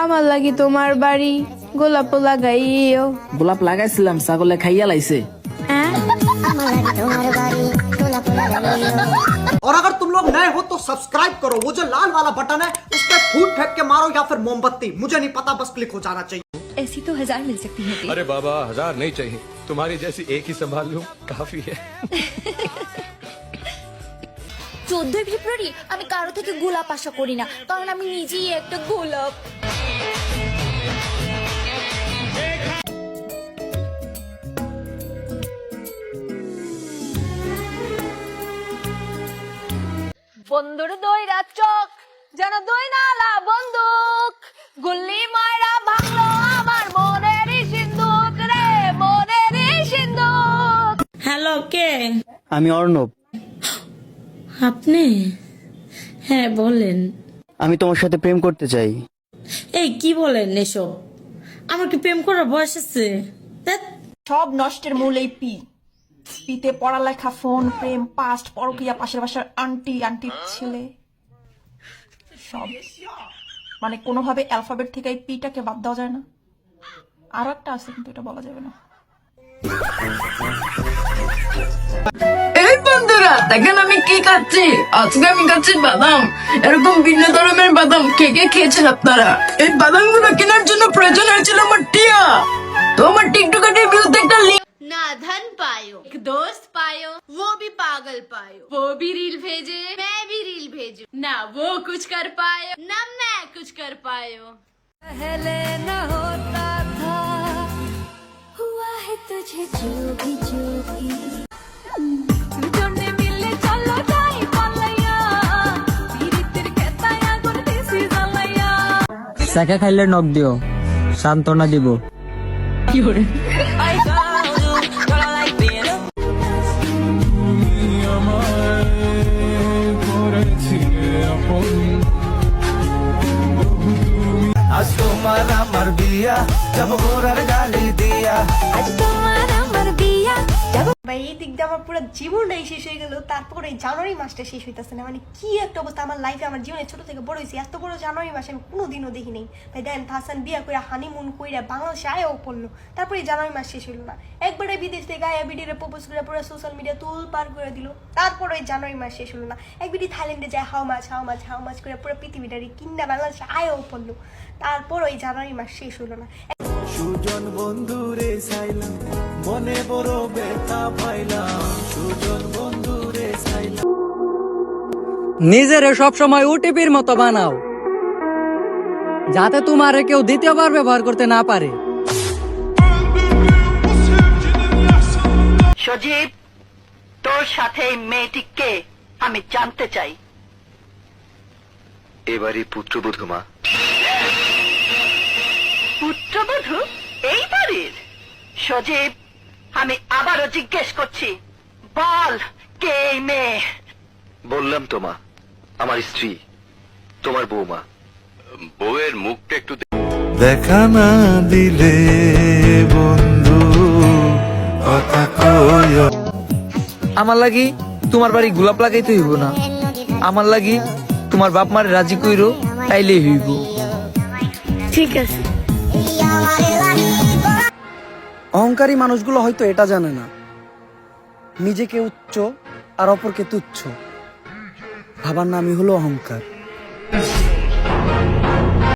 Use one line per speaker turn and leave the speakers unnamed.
আমার লাগি তোমার বাড়ি গোলাপ লাগাইও।
গোলাপ লাগাইছিলাম, ছাগলে খাইয়া লাইছে।
और अगर तुम लोग नए हो तो सब्सक्राइब करो, वो जो लाल वाला बटन है उस पर फूट फेंक के मारो या फिर मोमबत्ती, मुझे नहीं पता, बस क्लिक हो जाना चाहिए।
ऐसी तो 1000 मिल सकती है।
अरे बाबा 1000 नहीं चाहिए, तुम्हारी जैसी एक ही संभाल लूं काफी है।
14 ফেব্রুয়ারি আমি কারো থেকে গোলাপ আশা করি না, কারণ আমি নিজেই একটা গোলাপ। বন্দর দইরা চোখ যেন দই নালা বন্দুক, গুল্লি মারা ভাঙলো আমার মনেরই সিন্ধুক রে, মনেরই সিন্ধুক।
হ্যালো, কে?
আমি অর্ণব।
আপনি? হ্যাঁ বলেন।
আমি তোমার সাথে প্রেম করতে চাই।
এই কি বলেন এসব? আমার কি প্রেম করার বয়স আছে? ধ্যাৎ।
সব নষ্টের মূল এই পিতে পড়ালেখা, ফোন, প্রেম, পাস্ট, পরকীয়া, পাশের বাসার আন্টির ছেলে, সব মানে কোনোভাবে অ্যালফাবেট থেকে এই পিটাকে বাদ দেওয়া যায় না। আর একটা আছে কিন্তু এটা বলা যাবে না।
এই বন্ধুরা দেখেন আমি কি খাচ্ছি। আজকে আমি খাচ্ছি বাদাম। এরকম ভিন্ন ধরনের বাদাম কে কে খেয়েছেন আপনারা? এই বাদামগুলো কেনার জন্য প্রয়োজন হয়েছিল আমার টিয়া। তো আমার টিকটকের ভিউতে একটা লিংক
ना धन पायो, एक दोस्त पायो, वो भी पागल पायो, वो भी रील भेजे, मैं भी रील भेजू, ना वो कुछ कर पायो, ना मैं कुछ कर पायो।
पहले न होता था, हुआ है तुझे जो भी जोने मिले चलो जाई पालैया, पीरितिर केताया गुरती सी जालैया।
সাকা খাইলে নক দিও, সান্তনা দিব।
কি করে?
আজ তোমার আমার বিয়া, যাব ঘোড়ার গালি দিয়া।
आज तुम्हारा मर बिया जब
ভাই এই দিক দিয়ে আমার পুরো জীবনটাই শেষ হয়ে গেল, তারপর এই জানুয়ারি মাসটা শেষ হইতেছে না। মানে কি একটা অবস্থা আমার লাইফে, আমার জীবনে ছোট থেকে বড় হয়েছি, এত বড় জানুয়ারি মাসে আমি কোনোদিনও দেখি নাই। ভাই দেন হাসান বিয়া করে হানিমুন কইরা বাংলাদেশে আয়ও পড়লো, তারপরে জানুয়ারি মাস শেষ হইলো না। একবারে বিদেশ থেকে আয়া বিডিরে প্রপোজ করে পুরো সোশ্যাল মিডিয়া তুল পার করে দিল, তারপর ওই জানুয়ারি মাস শেষ হলো না। এক বিডি থাইল্যান্ডে যায় হাউ মাছ করে পুরো পৃথিবীটারে কিন্না বাংলাদেশে আয়ও পড়লো, তারপর ওই জানুয়ারি মাস শেষ হলো না।
সুজন বন্ধুরে চাইলাম, মনে বড় ব্যথা পাইলাম, সুজন বন্ধুরে চাইলাম। নিজেরে সব সময় ওটিপির মতো বানাও, যাতে তোমারে কেউ দ্বিতীয়বার ব্যবহার করতে না পারে।
সজীব, তোর সাথে এই মেয়েটি কে আমি জানতে চাই।
এবারই পুত্রবধূ মা।
পুত্রবধূ এই বাড়ির? সজীব, আমি আবারও জিজ্ঞেস করছি, বল কে এই মেয়ে?
বললাম তো মা, আমার স্ত্রী, তোমার বৌমা। বউয়ের মুখটা একটু
দেখা না দিলে বন্ধু কথা কয়। আমার লাগি তোমার বাড়ি গোলাপ লাগাইতে হইব না, আমার লাগি তোমার বাপ মার রাজি কইরো, তাইলেই হইব।
ঠিক আছে।
অহংকারী মানুষগুলো হয়তো এটা জানে না, নিজেকে উচ্চ আর অপরকে তুচ্ছ ভাবার নামই হলো অহংকার।